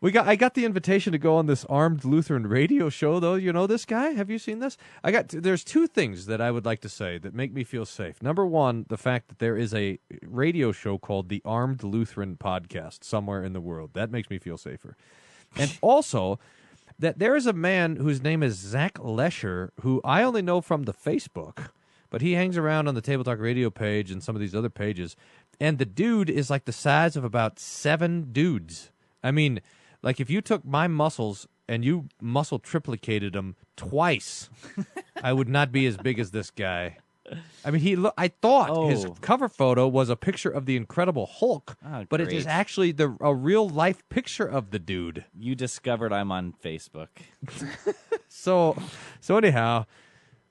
I got the invitation to go on this Armed Lutheran radio show, though. You know this guy? Have you seen this? There's two things that I would like to say that make me feel safe. Number one, the fact that there is a radio show called the Armed Lutheran Podcast somewhere in the world. That makes me feel safer. And also that there is a man whose name is Zach Lesher, who I only know from the Facebook, but he hangs around on the Table Talk Radio page and some of these other pages. And the dude is like the size of about 7 dudes. I mean, like if you took my muscles and you muscle triplicated them twice, I would not be as big as this guy. I mean, I thought his cover photo was a picture of the Incredible Hulk, but it is actually a real life picture of the dude. You discovered I'm on Facebook. So anyhow,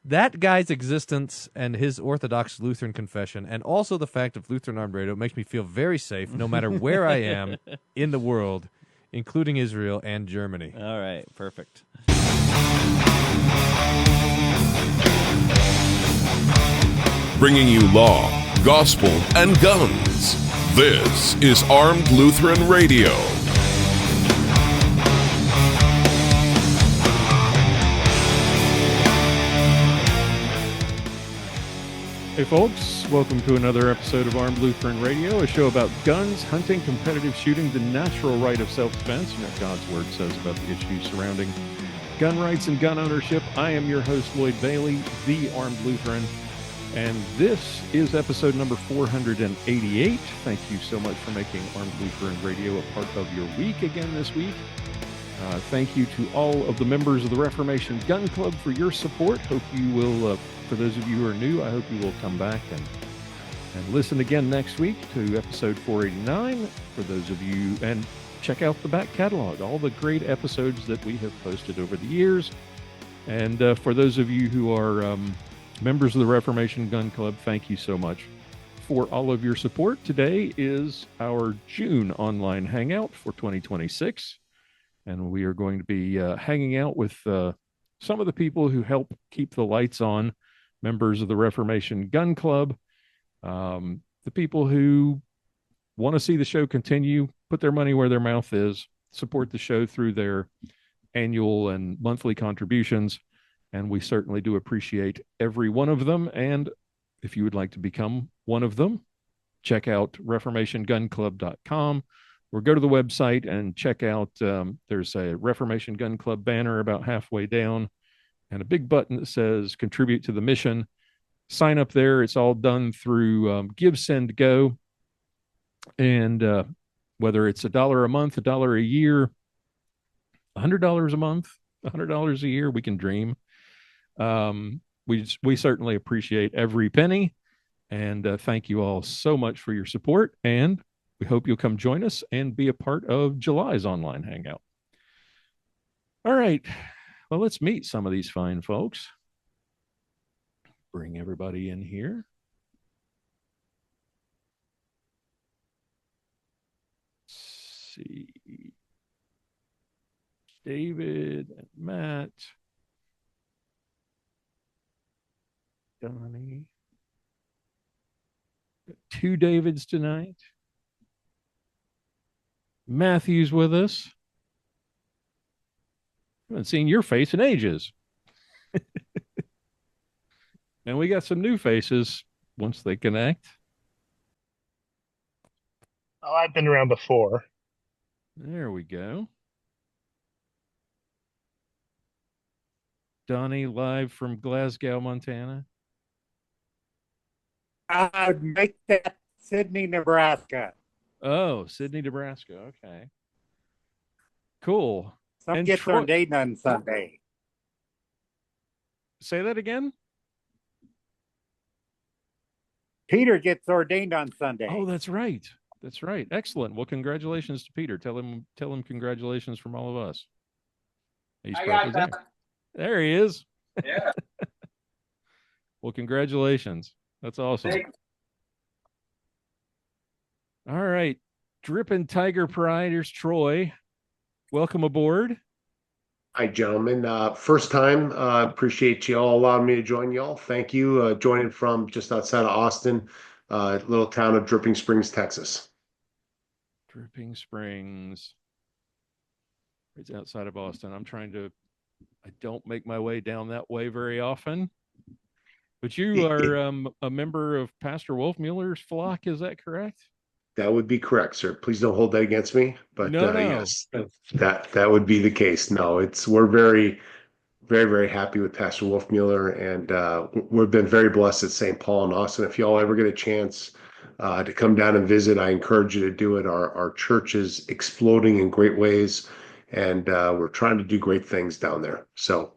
that guy's existence and his Orthodox Lutheran confession, and also the fact of Lutheran Armed Radio, makes me feel very safe no matter where I am in the world, including Israel and Germany. All right, perfect. Bringing you law, gospel, and guns. This is Armed Lutheran Radio. Hey folks, welcome to another episode of Armed Lutheran Radio, a show about guns, hunting, competitive shooting, the natural right of self-defense, and what God's Word says about the issues surrounding gun rights and gun ownership. I am your host, Lloyd Bailey, the Armed Lutheran, and this is episode number 488. Thank you so much for making Armed Lutheran Radio a part of your week again this week. Thank you to all of the members of the Reformation Gun Club for your support. Hope you will, for those of you who are new, I hope you will come back and listen again next week to episode 489 for those of you, and check out the back catalog, all the great episodes that we have posted over the years. And for those of you who are members of the Reformation Gun Club, thank you so much for all of your support. Today is our June online hangout for 2026. And we are going to be hanging out with some of the people who help keep the lights on, members of the Reformation Gun Club, the people who want to see the show continue, put their money where their mouth is, support the show through their annual and monthly contributions. And we certainly do appreciate every one of them. And if you would like to become one of them, check out reformationgunclub.com. Or go to the website and check out, there's a Reformation Gun Club banner about halfway down and a big button that says contribute to the mission. Sign up there. It's all done through Give, Send, Go. And whether it's $1 a month, $1 a year, $100 a month, $100 a year, we can dream. We certainly appreciate every penny. And thank you all so much for your support. And we hope you'll come join us and be a part of July's online hangout. All right. Well, let's meet some of these fine folks. Bring everybody in here. Let's see. David and Matt. Donnie. Got 2 Davids tonight. Matthew's with us. I haven't seen your face in ages. And we got some new faces once they connect. Oh, I've been around before. There we go. Donnie live from Glasgow, Montana. I'd make that Sydney, Nebraska. Oh, Sydney, Nebraska. Okay. Cool. Some gets ordained on Sunday. Say that again? Peter gets ordained on Sunday. Oh, that's right. That's right. Excellent. Well, congratulations to Peter. Tell him congratulations from all of us. He's probably there. There he is. Yeah. Well, congratulations. That's awesome. Thanks. All right. Drippin' Tiger Pride. Here's Troy. Welcome aboard. Hi, gentlemen. First time. Appreciate you all allowing me to join y'all. Thank you. Joining from just outside of Austin, little town of Dripping Springs, Texas. Dripping Springs. It's outside of Austin. I don't make my way down that way very often. But you are a member of Pastor Wolfmueller's flock, is that correct? That would be correct, sir. Please don't hold that against me. But No. yes, that would be the case. No, we're very, very, very happy with Pastor Wolfmueller, and we've been very blessed at St. Paul and Austin. If y'all ever get a chance to come down and visit, I encourage you to do it. Our church is exploding in great ways, and we're trying to do great things down there. So,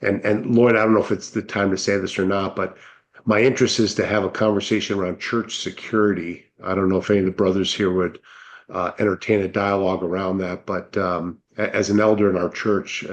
and Lloyd, I don't know if it's the time to say this or not, but my interest is to have a conversation around church security. I don't know if any of the brothers here would entertain a dialogue around that, but as an elder in our church,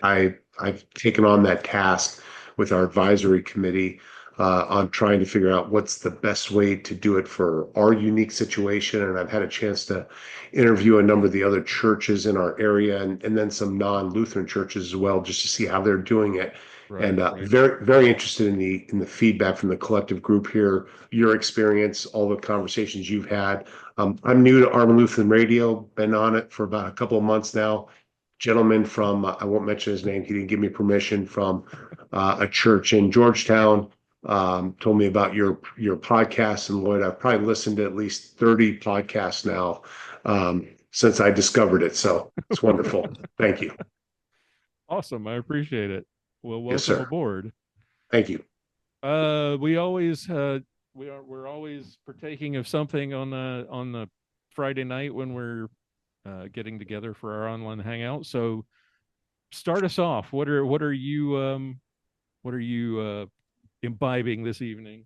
I've taken on that task with our advisory committee on trying to figure out what's the best way to do it for our unique situation. And I've had a chance to interview a number of the other churches in our area and then some non-Lutheran churches as well, just to see how they're doing it. Right. Very, very interested in the feedback from the collective group here, your experience, all the conversations you've had. I'm new to Arm Lutheran Radio, been on it for about a couple of months now. Gentleman from, I won't mention his name, he didn't give me permission, from a church in Georgetown, told me about your podcast. And Lloyd, I've probably listened to at least 30 podcasts now since I discovered it. So it's wonderful. Thank you. Awesome. I appreciate it. Well, welcome Yes, sir. aboard. Thank you. We always we're always partaking of something on the Friday night when we're getting together for our online hangout. So start us off. What are you imbibing this evening?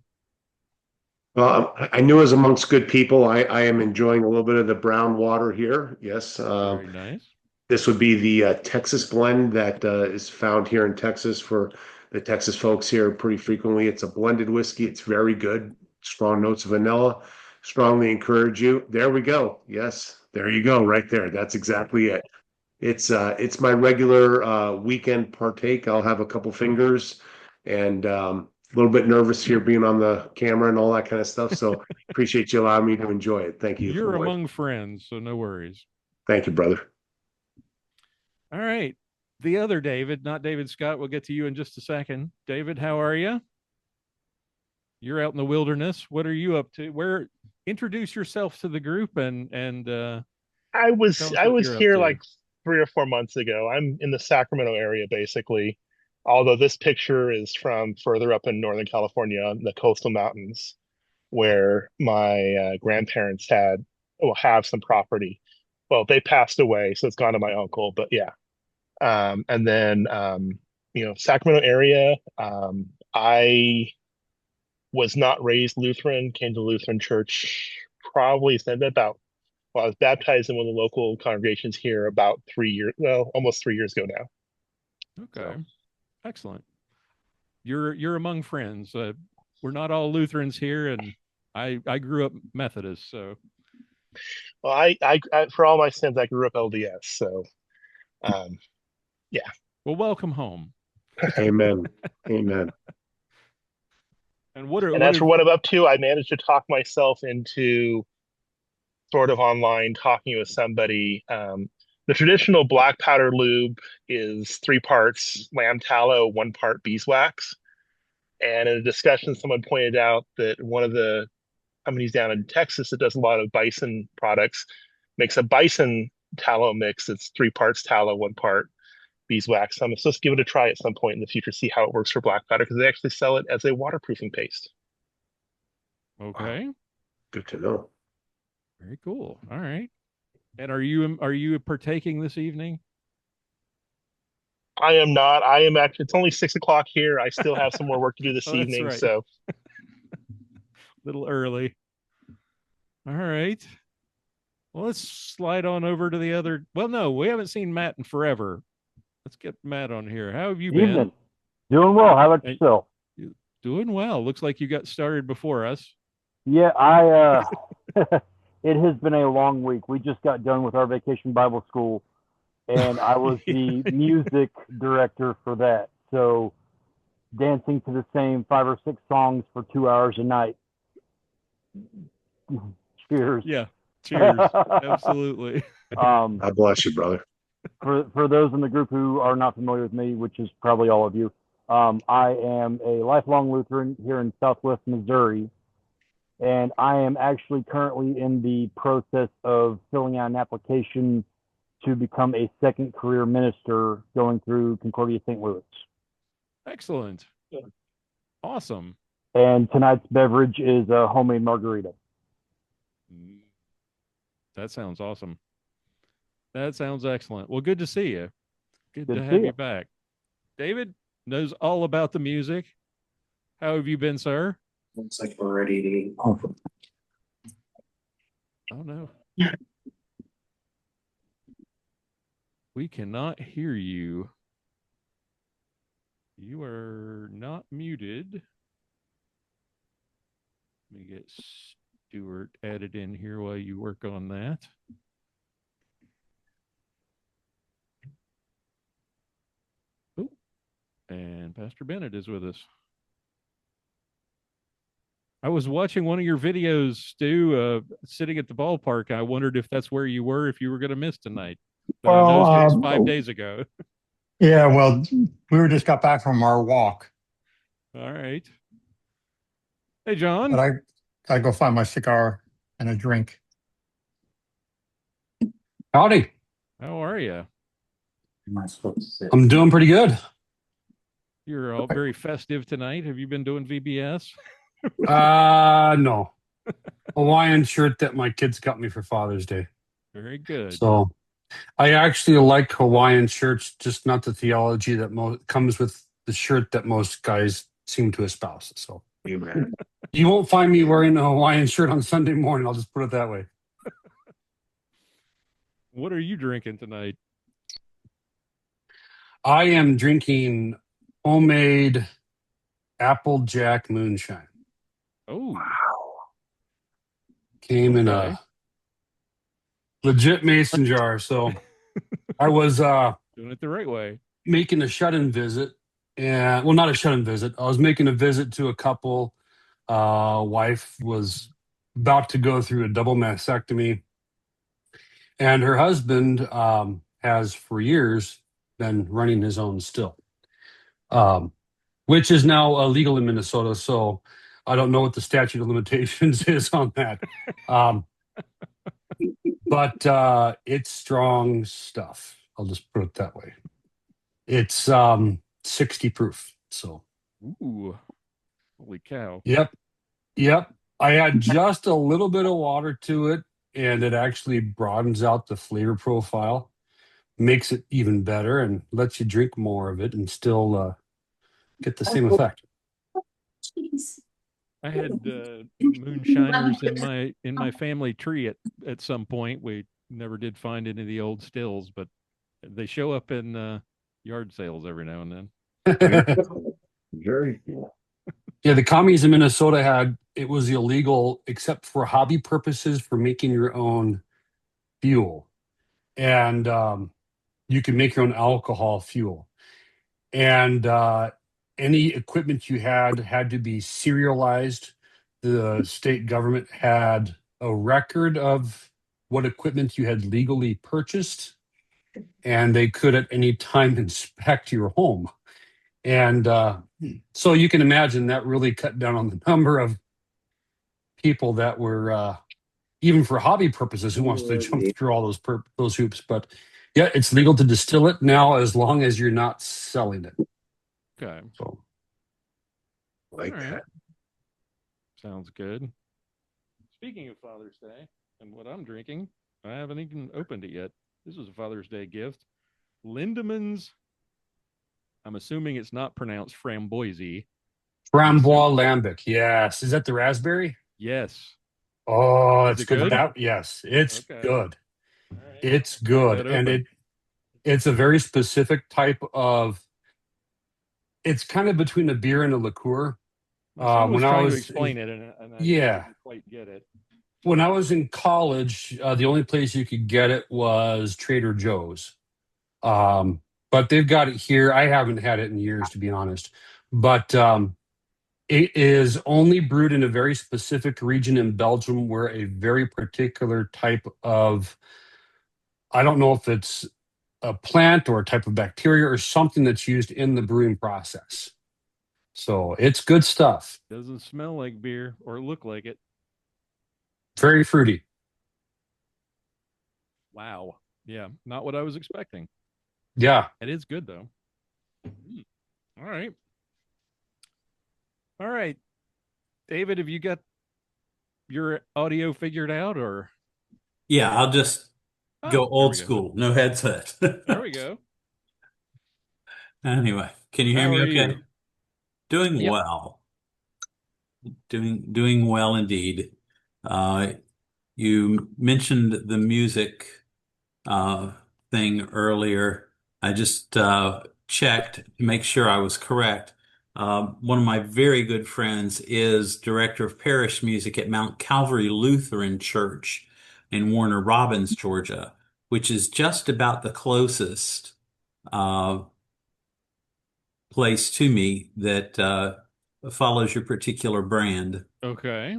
Well, I knew as amongst good people, I am enjoying a little bit of the brown water here. Yes. Very nice. This would be the Texas blend that is found here in Texas for the Texas folks here pretty frequently. It's a blended whiskey. It's very good. Strong notes of vanilla. Strongly encourage you. There we go. Yes, there you go. Right there. That's exactly it. It's my regular weekend partake. I'll have a couple fingers, and a little bit nervous here being on the camera and all that kind of stuff. So appreciate you allowing me to enjoy it. Thank you. You're among friends, so no worries. Thank you, brother. All right. The other David, not David Scott. We'll get to you in just a second. David, how are you? You're out in the wilderness. What are you up to? Introduce yourself to the group and I was here like 3 or 4 months ago. I'm in the Sacramento area, basically. Although this picture is from further up in Northern California, in the coastal mountains, where my grandparents have some property. Well, they passed away, so it's gone to my uncle. But yeah, and then Sacramento area. I was not raised Lutheran. Came to Lutheran church probably I was baptized in one of the local congregations here about 3 years, almost 3 years ago now. Okay, so. Excellent. You're among friends. We're not all Lutherans here, and I grew up Methodist, so. Well, I for all my sins, I grew up LDS, so yeah. Well, welcome home. Amen. Amen. And as for what I'm up to, I managed to talk myself into sort of online talking with somebody. The traditional black powder lube is 3 parts lamb tallow, 1 part beeswax. And in a discussion, someone pointed out that one of the companies down in Texas that does a lot of bison products makes a bison tallow mix. It's 3 parts tallow, 1 part beeswax. So I'm supposed to give it a try at some point in the future, see how it works for black powder, because they actually sell it as a waterproofing paste. Okay. Wow. Good to know. Very cool. All right. And are you partaking this evening? I am not. I am actually. It's only 6 o'clock here. I still have some more work to do this evening. Right. So, a little early. All right. Well, let's slide on over to the other. Well, no, we haven't seen Matt in forever. Let's get Matt on here. How have you been? Evening. Doing well. How about yourself? Doing well. Looks like you got started before us. Yeah, it has been a long week. We just got done with our vacation Bible school, and I was the music director for that. So dancing to the same 5 or 6 songs for 2 hours a night. Cheers. Yeah. Cheers. Absolutely. God bless you, brother. for those in the group who are not familiar with me, which is probably all of you, I am a lifelong Lutheran here in Southwest Missouri, and I am actually currently in the process of filling out an application to become a second career minister going through Concordia St. Louis. Excellent. Awesome. And tonight's beverage is a homemade margarita. That sounds awesome. That sounds excellent. Well, good to see you. Good to to have see you back. David knows all about the music. How have you been, sir? Looks like we're ready to eat. Oh no. We cannot hear you. You are not muted. Let me get Stuart added in here while you work on that. Oh, and Pastor Bennett is with us. I was watching one of your videos, Stu, sitting at the ballpark. I wondered if that's where you were, if you were going to miss tonight. But Well, I noticed it was 5 days ago. yeah, well, we just got back from our walk, All right. Hey, John. but I go find my cigar and a drink. Howdy. How are you? I'm doing pretty good. You're all very festive tonight. Have you been doing VBS? No. Hawaiian shirt that my kids got me for Father's Day. Very good. So I actually like Hawaiian shirts, just not the theology that comes with the shirt that most guys seem to espouse. So you won't find me wearing a Hawaiian shirt on Sunday morning. I'll just put it that way. What are you drinking tonight? I am drinking homemade Applejack moonshine. Oh, wow. Came in a legit mason jar. So I was doing it the right way. Making a shut-in visit. And well, not a shut-in visit. I was making a visit to a couple. Wife was about to go through a double mastectomy. And her husband has for years been running his own still, which is now illegal in Minnesota. So I don't know what the statute of limitations is on that. But it's strong stuff. I'll just put it that way. It's 60 proof. So. Ooh, holy cow. Yep. I add just a little bit of water to it, and it actually broadens out the flavor profile, makes it even better, and lets you drink more of it and still get the same effect. I had moonshiners in my family tree at some point. We never did find any of the old stills, but they show up in yard sales every now and then. Very cool. Yeah, the commies in Minnesota it was illegal except for hobby purposes for making your own fuel. And you can make your own alcohol fuel. And any equipment you had to be serialized. The state government had a record of what equipment you had legally purchased, and they could at any time inspect your home. And so you can imagine that really cut down on the number of people that were, even for hobby purposes, who wants to jump through all those hoops. But yeah, it's legal to distill it now as long as you're not selling it. Okay. So, like that. Sounds good. Speaking of Father's Day and what I'm drinking, I haven't even opened it yet. This was a Father's Day gift. Lindemann's, I'm assuming it's not pronounced framboise. Framboise lambic, yes. Is that the raspberry? Yes. Oh, it's good. Yes, it's good. Right. It's good, and it's a very specific type of. It's kind of between a beer and a liqueur. When I was to explain it, and I didn't quite get it. When I was in college, the only place you could get it was Trader Joe's. But they've got it here. I haven't had it in years, to be honest. But it is only brewed in a very specific region in Belgium where a very particular type of, I don't know if it's a plant or a type of bacteria or something that's used in the brewing process. So it's good stuff. Doesn't smell like beer or look like it. Very fruity. Wow. Yeah, not what I was expecting. Yeah. It is good, though. All right. All right. David, have you got your audio figured out, or? Yeah, I'll just go old go. school. No headset. There we go. Anyway, can you hear How me are okay? you? Doing Yep. well. Doing well indeed. You mentioned the music thing earlier. I just checked to make sure I was correct. One of my very good friends is director of parish music at Mount Calvary Lutheran Church in Warner Robins, Georgia, which is just about the closest place to me that follows your particular brand. Okay.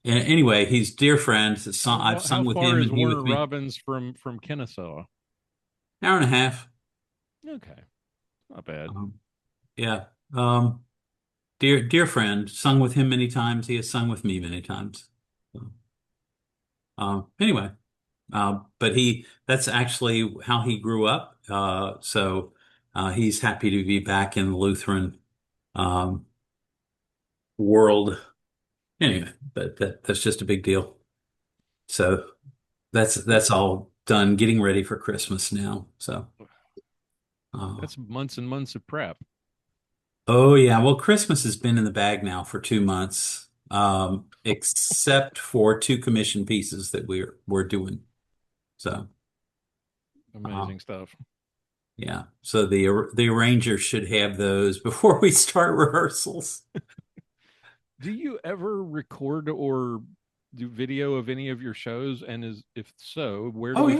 Anyway, he's a dear friend. I've sung How with far him, is and he Warner with me. Robins from Kennesaw? Hour and a half. Okay, not bad. Yeah. Dear friend, sung with him many times. He has sung with me many times. Anyway, but that's actually how he grew up. So he's happy to be back in the Lutheran world. Anyway, but that's just a big deal. So that's all done, getting ready for Christmas now. So that's months and months of prep. Oh yeah, well, Christmas has been in the bag now for 2 months, except for 2 commission pieces that we're doing. So amazing stuff. Yeah, so the arranger should have those before we start rehearsals. Do you ever record or do video of any of your shows? And if so, where do we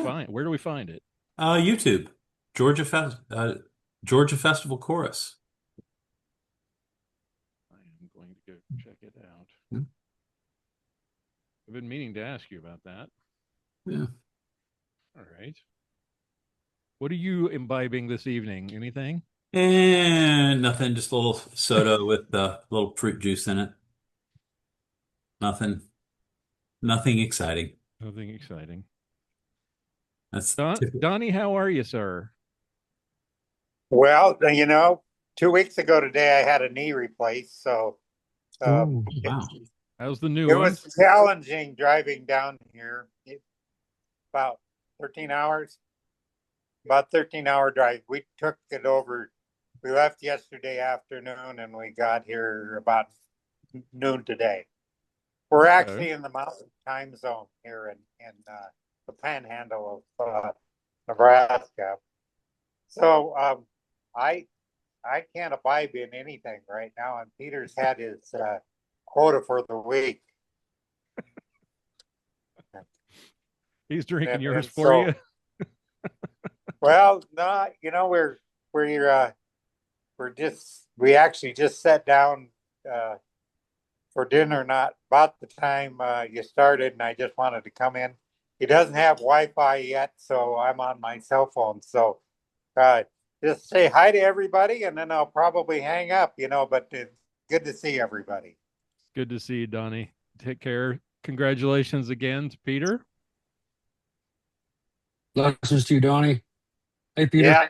find it? YouTube, Georgia Festival Chorus. I am going to go check it out. I've been meaning to ask you about that. Yeah. All right. What are you imbibing this evening? Anything? And nothing, just a little soda with a little fruit juice in it. Nothing exciting. Nothing exciting. That's Donnie, how are you, sir? Well, 2 weeks ago today, I had a knee replaced. So, wow. How's the new one? It was challenging driving down here. About 13 hours. About 13-hour drive. We took it over. We left yesterday afternoon and we got here about noon today. We're actually in the Mountain Time Zone here in the Panhandle of Nebraska. So I can't abide in anything right now. And Peter's had his quota for the week. He's drinking yours for you. Well, no, we actually just sat down for dinner, not about the time you started, and I just wanted to come in. He doesn't have Wi-Fi yet, so I'm on my cell phone. So just say hi to everybody, and then I'll probably hang up, but it's good to see everybody. Good to see you, Donnie. Take care. Congratulations again to Peter. Blessings to you, Donnie. Hey, Peter. Yeah.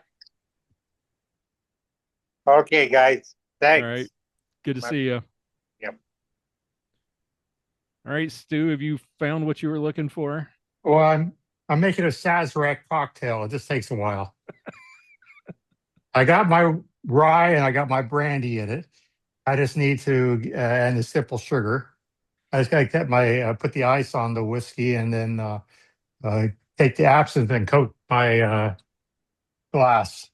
Okay, guys. Thanks. All right. Good to see you. Yep. All right, Stu, have you found what you were looking for? Well, I'm making a Sazerac cocktail. It just takes a while. I got my rye and I got my brandy in it. I just need to and the simple sugar. I just got to put the ice on the whiskey and then take the absinthe and coat my glass.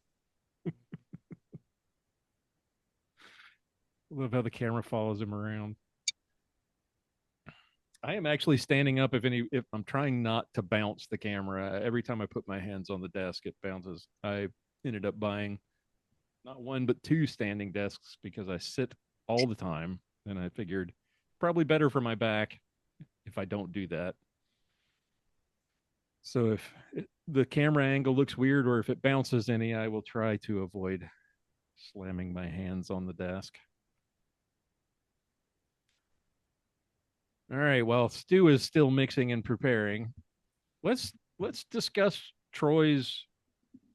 Love how the camera follows him around. I am actually standing up if I'm trying not to bounce the camera. Every time I put my hands on the desk, it bounces. I ended up buying not one, but 2 standing desks because I sit all the time. And I figured probably better for my back if I don't do that. So if the camera angle looks weird or if it bounces any, I will try to avoid slamming my hands on the desk. All right, while Stu is still mixing and preparing, let's discuss Troy's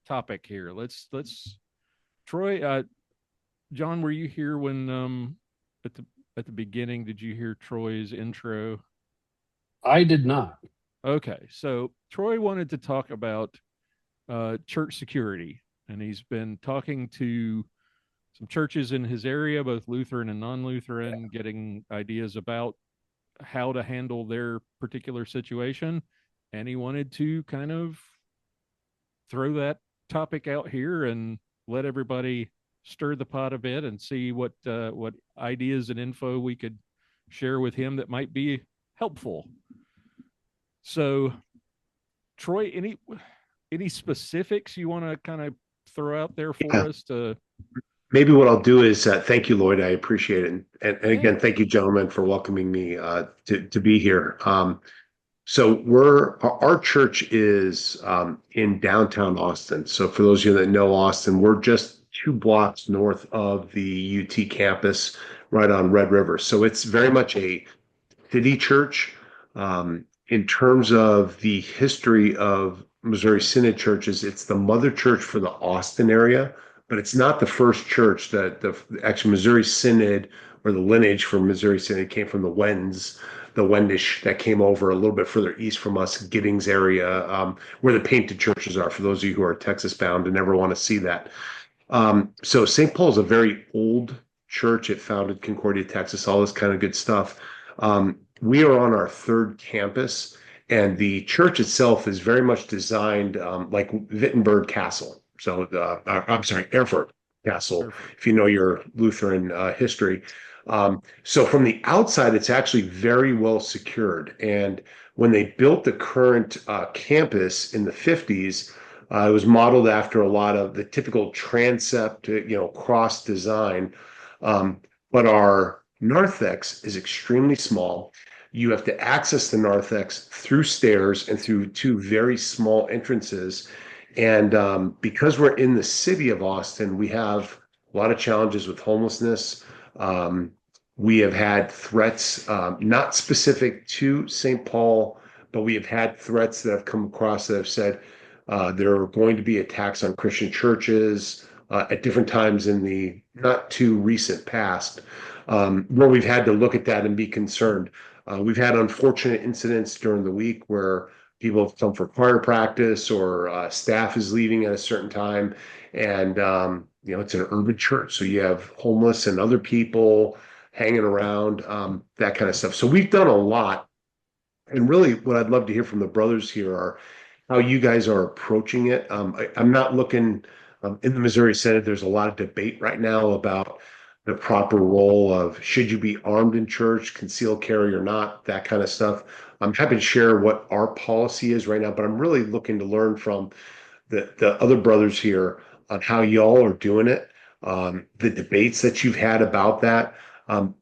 topic here. Let's Troy, John, were you here when at the beginning did you hear Troy's intro? I did not. Okay, so Troy wanted to talk about church security, and he's been talking to some churches in his area, both Lutheran and non-Lutheran, getting ideas about how to handle their particular situation. And he wanted to kind of throw that topic out here and let everybody stir the pot a bit and see what ideas and info we could share with him that might be helpful. So, Troy, any specifics you want to kind of throw out there for us to? Maybe what I'll do is thank you, Lloyd. I appreciate it, and again, thank you, gentlemen, for welcoming me to be here. So our church is in downtown Austin. So for those of you that know Austin, we're just 2 blocks north of the UT campus, right on Red River. So it's very much a city church. In terms of the history of Missouri Synod churches, it's the mother church for the Austin area, but it's not the first church that actually Missouri Synod, or the lineage for Missouri Synod, came from the Wendish that came over a little bit further east from us, Giddings area, where the painted churches are, for those of you who are Texas bound and never want to see that. So St. Paul is a very old church. It founded Concordia, Texas, all this kind of good stuff. We are on our 3rd campus, and the church itself is very much designed like Wittenberg Castle. So, I'm sorry, Erfurt Castle, if you know your Lutheran history. So from the outside, it's actually very well secured. And when they built the current campus in the 50s, it was modeled after a lot of the typical transept, cross design. But our narthex is extremely small. You have to access the narthex through stairs and through 2 very small entrances. And because we're in the city of Austin, we have a lot of challenges with homelessness. We have had threats, not specific to St. Paul, but we have had threats that have come across that have said there are going to be attacks on Christian churches at different times in the not too recent past, where we've had to look at that and be concerned. We've had unfortunate incidents during the week where people have come for choir practice, or staff is leaving at a certain time. And, it's an urban church. So you have homeless and other people hanging around, that kind of stuff. So we've done a lot. And really what I'd love to hear from the brothers here are how you guys are approaching it. I'm not looking in the Missouri Synod. There's a lot of debate right now about the proper role of should you be armed in church, concealed carry or not, that kind of stuff. I'm happy to share what our policy is right now, but I'm really looking to learn from the other brothers here on how y'all are doing it, the debates that you've had about that.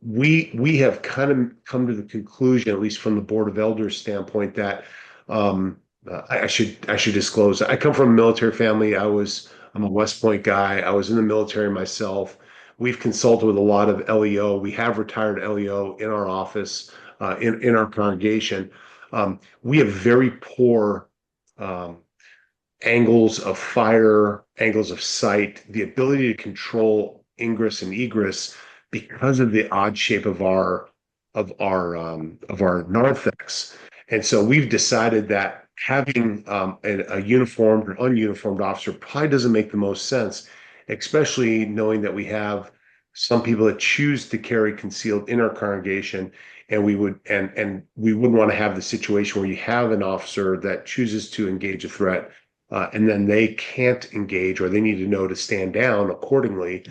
We have kind of come to the conclusion, at least from the Board of Elders standpoint, that I should disclose. I come from a military family. I'm a West Point guy. I was in the military myself. We've consulted with a lot of LEO. We have retired LEO in our office, in our congregation. We have very poor angles of fire, angles of sight, the ability to control ingress and egress because of the odd shape of our narthex. And so we've decided that having a uniformed or ununiformed officer probably doesn't make the most sense, especially knowing that we have some people that choose to carry concealed in our congregation, and we wouldn't want to have the situation where you have an officer that chooses to engage a threat, and then they can't engage, or they need to know to stand down accordingly,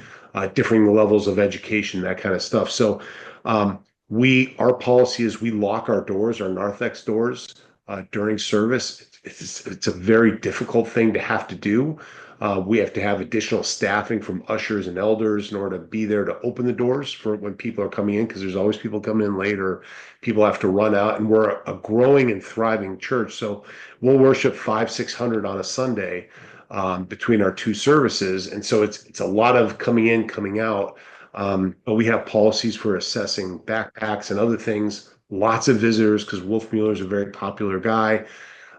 differing levels of education, that kind of stuff. So our policy is we lock our doors, our narthex doors, during service. It's a very difficult thing to have to do. We have to have additional staffing from ushers and elders in order to be there to open the doors for when people are coming in, because there's always people coming in late or people have to run out. And we're a growing and thriving church. So we'll worship 500-600 on a Sunday between our two services. And so it's a lot of coming in, coming out. But we have policies for assessing backpacks and other things, lots of visitors, because Wolf Mueller is a very popular guy.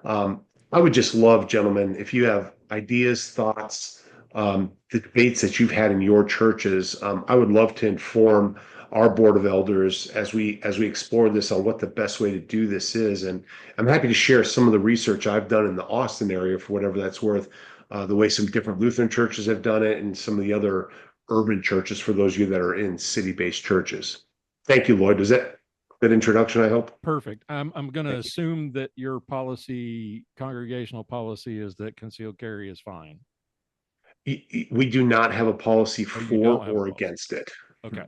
I would just love, gentlemen, if you have ideas, thoughts, the debates that you've had in your churches, I would love to inform our board of elders as we explore this on what the best way to do this is. And I'm happy to share some of the research I've done in the Austin area for whatever that's worth, the way some different Lutheran churches have done it and some of the other urban churches for those of you that are in city-based churches. Thank you, Lloyd. Is that good introduction, I hope? Perfect. I'm going to assume that your policy, congregational policy, is that concealed carry is fine. We do not have a policy for or against it. Okay.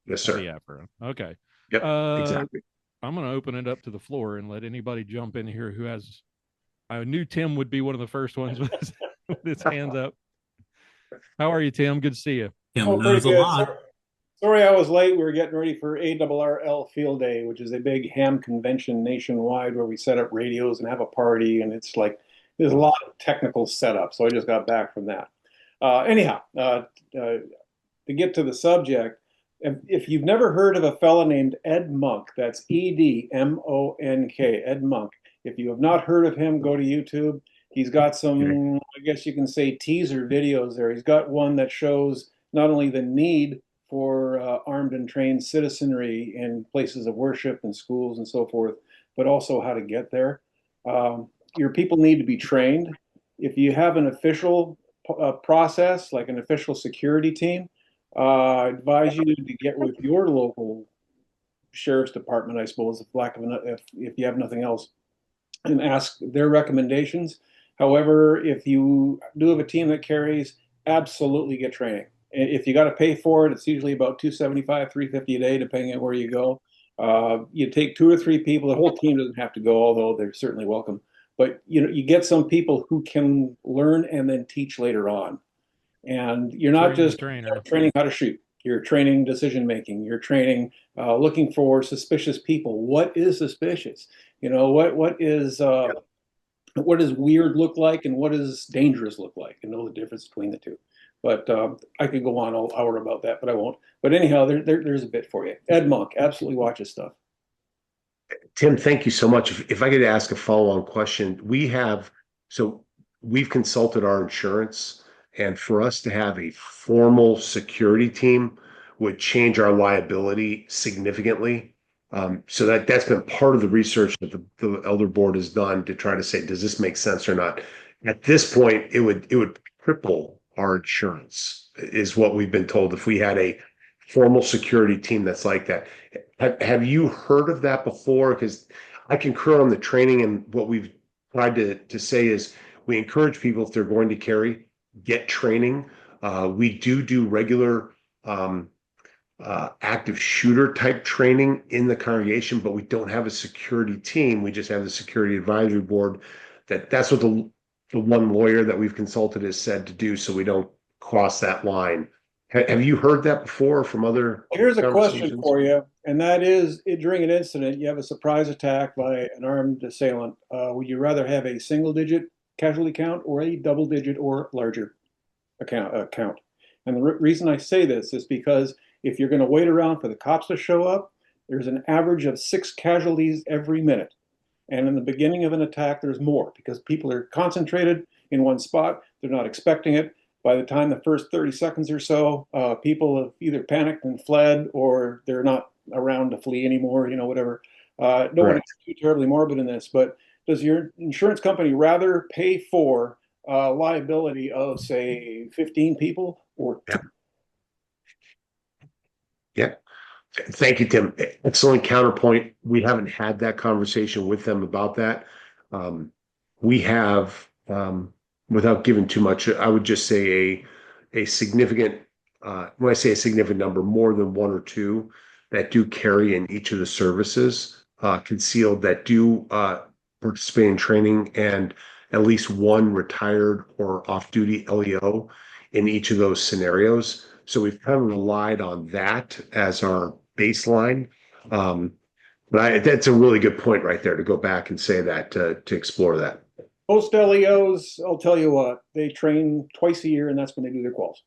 Yes, sir. Yeah. Okay. Yep. Exactly. I'm going to open it up to the floor and let anybody jump in here who has. I knew Tim would be one of the first ones with his hands up. How are you, Tim? Good to see you. Tim knows a lot. Sorry I was late. We were getting ready for ARRL Field Day, which is a big ham convention nationwide where we set up radios and have a party. And it's like, there's a lot of technical setup. So I just got back from that. Anyhow, to get to the subject, if you've never heard of a fella named Ed Monk, that's EDMONK, Ed Monk. If you have not heard of him, go to YouTube. He's got some, I guess you can say, teaser videos there. He's got one that shows not only the need for armed and trained citizenry in places of worship and schools and so forth, but also how to get there. Your people need to be trained. If you have an official process, like an official security team, I advise you to get with your local sheriff's department, I suppose, if you have nothing else, and ask their recommendations. However, if you do have a team that carries, absolutely get training. If you got to pay for it, it's usually about $275, $350 a day, depending on where you go. You take 2 or 3 people. The whole team doesn't have to go, although they're certainly welcome. But you get some people who can learn and then teach later on. And you're not just training how to shoot. You're training decision making. You're training looking for suspicious people. What is suspicious? What does weird look like, and what does dangerous look like? And know the difference between the two. But I could go on all hour about that, but I won't. But anyhow, there's a bit for you. Ed Monk, absolutely watch his stuff. Tim, thank you so much. If I could ask a follow-on question, we've consulted our insurance, and for us to have a formal security team would change our liability significantly. So that's been part of the research that the elder board has done to try to say, does this make sense or not? At this point, it would triple our insurance, is what we've been told, if we had a formal security team that's like that. Have you heard of that before? Because I concur on the training, and what we've tried to say is we encourage people, if they're going to carry, get training. We do regular active shooter type training in the congregation, but we don't have a security team. We just have the security advisory board. That's what the one lawyer that we've consulted has said to do, so we don't cross that line. Have you heard that before from other? Here's a question for you, and that is, during an incident, you have a surprise attack by an armed assailant. Would you rather have a single-digit casualty count or a double-digit or larger count? And the reason I say this is because if you're going to wait around for the cops to show up, there's an average of 6 casualties every minute. And in the beginning of an attack, there's more because people are concentrated in one spot. They're not expecting it. By the time the first 30 seconds or so, people have either panicked and fled, or they're not around to flee anymore, whatever. Don't want to get too terribly morbid in this, but does your insurance company rather pay for liability of, say, 15 people or 2? Yeah. Thank you, Tim. Excellent counterpoint. We haven't had that conversation with them about that. We have, without giving too much, I would just say a significant, when I say a significant number, more than 1 or 2 that do carry in each of the services, concealed, that do participate in training and at least one retired or off-duty LEO in each of those scenarios. So we've kind of relied on that as our baseline. But that's a really good point right there to go back and say that to explore that. Most LEOs, I'll tell you what, they train twice a year, and that's when they do their quals.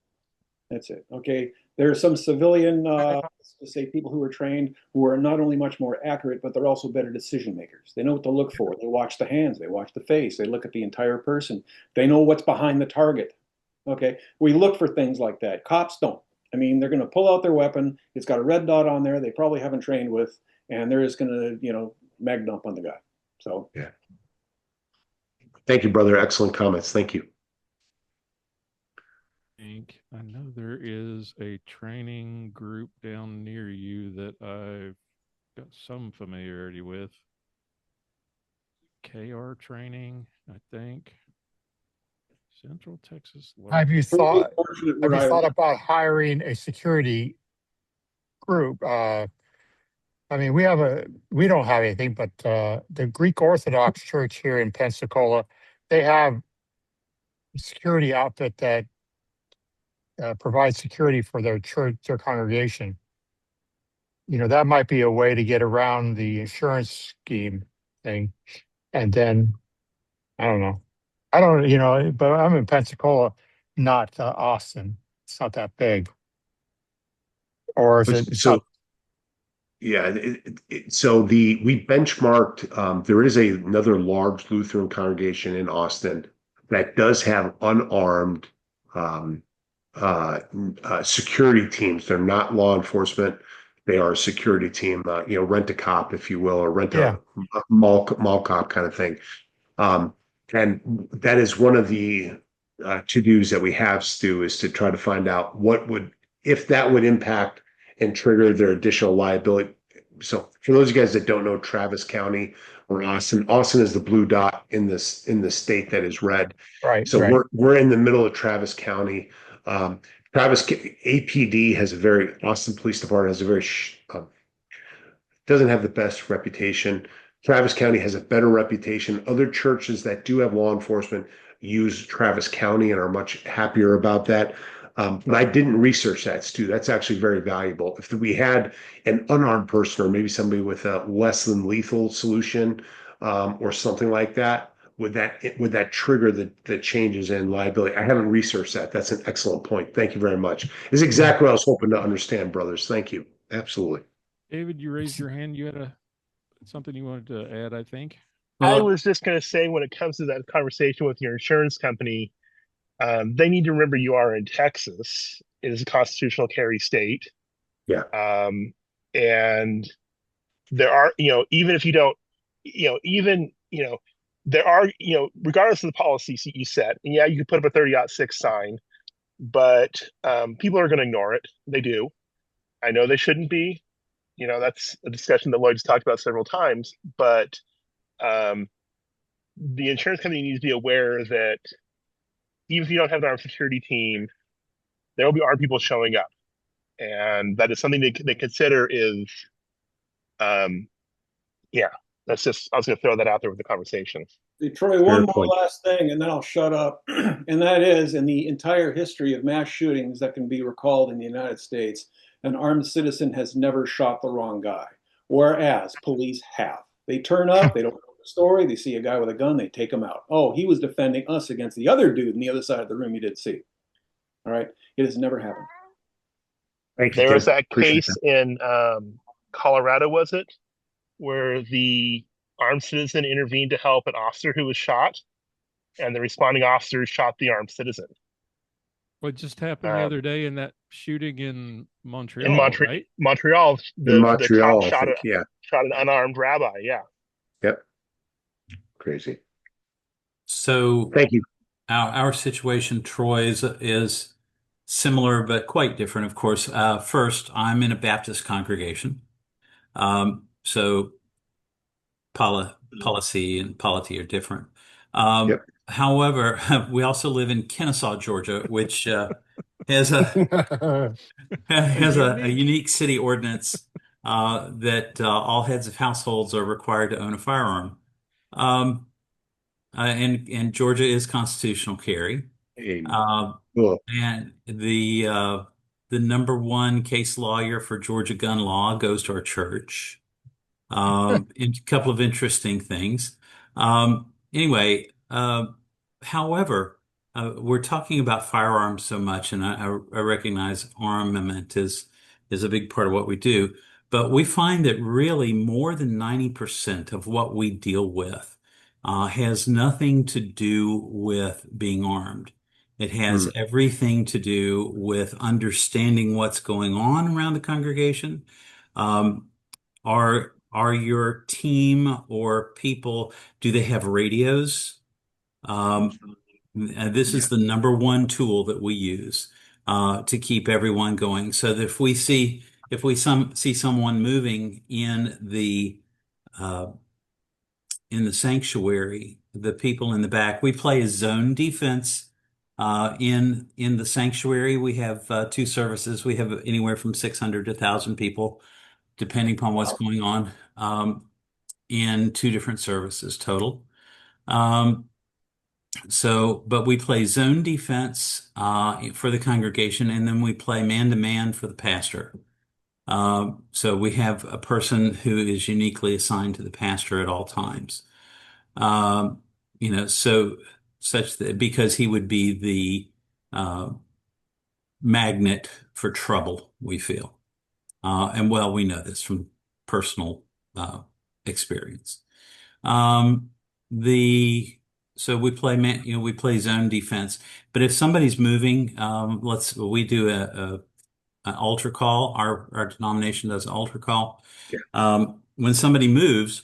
That's it. Okay. There are some civilian, to say, people who are trained who are not only much more accurate, but they're also better decision makers. They know what to look for. They watch the hands. They watch the face. They look at the entire person. They know what's behind the target. Okay. We look for things like that. Cops don't. I mean, they're going to pull out their weapon. It's got a red dot on there they probably haven't trained with, and they're just going to, mag dump on the guy. So, yeah. Thank you, brother. Excellent comments. Thank you. I know there is a training group down near you that I've got some familiarity with. KR training, I think. Central Texas. Have you thought about hiring a security group? I mean, we don't have anything, but the Greek Orthodox Church here in Pensacola, they have a security outfit that provides security for their church, their congregation. That might be a way to get around the insurance scheme thing. And then, I don't know. But I'm in Pensacola, not Austin. It's not that big. Or is it? So, yeah. So we benchmarked, there is another large Lutheran congregation in Austin that does have unarmed security teams. They're not law enforcement. They are a security team, rent a cop, if you will, or rent a mall cop kind of thing. And that is one of the to-dos that we have, Stu, is to try to find out if that would impact and trigger their additional liability. So for those of you guys that don't know Travis County or Austin is the blue dot in the state that is red. Right. So right. we're in the middle of Travis County. Travis APD Austin Police Department has a very doesn't have the best reputation. Travis County has a better reputation. Other churches that do have law enforcement use Travis County and are much happier about that. But I didn't research that, Stu. That's actually very valuable. If we had an unarmed person or maybe somebody with a less than lethal solution or something like that, would that trigger the changes in liability? I haven't researched that. That's an excellent point. Thank you very much. It's exactly what I was hoping to understand, brothers. Thank you. Absolutely. David, you raised your hand. You had something you wanted to add, I think. I was just going to say, when it comes to that conversation with your insurance company, they need to remember you are in Texas. It is a constitutional carry state. Yeah. And there are, even if you don't, there are, regardless of the policies you set, and yeah, you can put up a 30-06 sign, but people are going to ignore it. They do. I know they shouldn't be. That's a discussion that Lloyd's talked about several times, but the insurance company needs to be aware that even if you don't have an armed security team, there will be armed people showing up. And that is something they consider is, that's just, I was going to throw that out there with the conversation. Hey, Troy, one more last thing, and then I'll shut up. And that is, in the entire history of mass shootings that can be recalled in the United States, an armed citizen has never shot the wrong guy, whereas police have. They turn up, they don't know the story, they see a guy with a gun, they take him out. Oh, he was defending us against the other dude in the other side of the room you didn't see. All right? It has never happened. Thank you, there was that case in Colorado, was it, where the armed citizen intervened to help an officer who was shot, and the responding officer shot the armed citizen. What just happened the other day in that shooting in Montreal? In right? Montreal, the cop shot an unarmed rabbi. Yeah. Yep. Crazy. So thank you. Our situation, Troy, is similar but quite different, of course. First, I'm in a Baptist congregation. So policy and polity are different. Yep. However, we also live in Kennesaw, Georgia, which has a unique city ordinance that all heads of households are required to own a firearm. and Georgia is constitutional carry. Cool. And the number one case lawyer for Georgia gun law goes to our church. And a couple of interesting things. Anyway, however, we're talking about firearms so much, and I recognize armament is a big part of what we do. But we find that really more than 90% of what we deal with has nothing to do with being armed. It has everything to do with understanding what's going on around the congregation. Are your team or people, do they have radios? This is the number one tool that we use to keep everyone going. So that if we see someone moving in the sanctuary, the people in the back, we play a zone defense. In the sanctuary, we have two services. We have anywhere from 600 to 1,000 people, depending upon what's going on, in two different services total. But we play zone defense for the congregation, and then we play man-to-man for the pastor. So we have a person who is uniquely assigned to the pastor at all times. So such that because he would be the magnet for trouble, we feel. And we know this from personal experience. So we play zone defense. But if somebody's moving, we do an altar call. Our denomination does an altar call. Yeah. When somebody moves,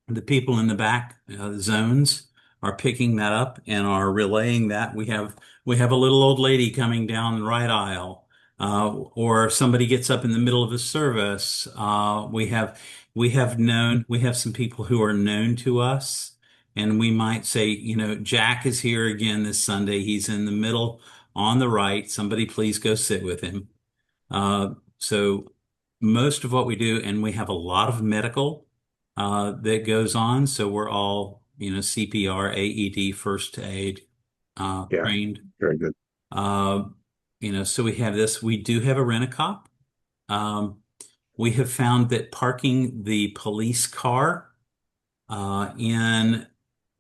the people in the back zones are picking that up and are relaying that. We have a little old lady coming down the right aisle, or somebody gets up in the middle of a service. We have some people who are known to us, and we might say, Jack is here again this Sunday. He's in the middle on the right. Somebody please go sit with him. So most of what we do, and we have a lot of medical that goes on. So we're all, CPR, AED, first aid trained. Very good. So we have this. We do have a rent-a-cop. We have found that parking the police car in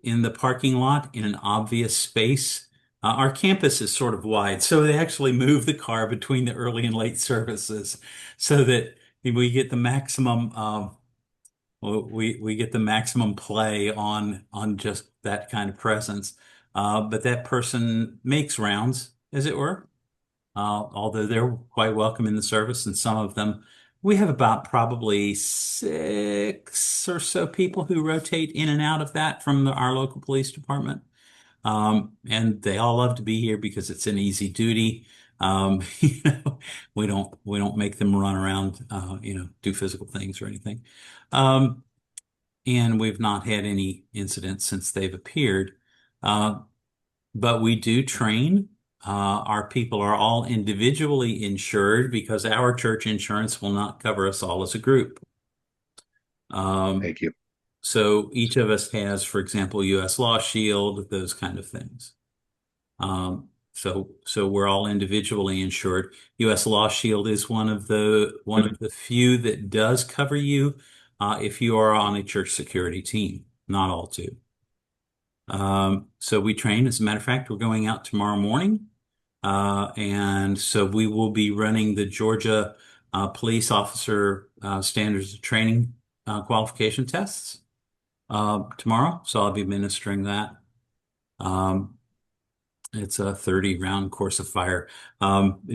the parking lot in an obvious space. Our campus is sort of wide, so they actually move the car between the early and late services so that we get the maximum. We get the maximum play on just that kind of presence. But that person makes rounds, as it were. Although they're quite welcome in the service, and some of them, we have about probably 6 or so people who rotate in and out of that from our local police department. And they all love to be here because it's an easy duty. We don't make them run around, do physical things or anything. And we've not had any incidents since they've appeared. But we do train. Our people are all individually insured because our church insurance will not cover us all as a group. Thank you. So each of us has, for example, U.S. Law Shield, those kind of things. So we're all individually insured. U.S. Law Shield is one of the few that does cover you if you are on a church security team. Not all do. So we train. As a matter of fact, we're going out tomorrow morning. And so we will be running the Georgia police officer standards of training qualification tests tomorrow. So I'll be administering that. It's a 30-round course of fire.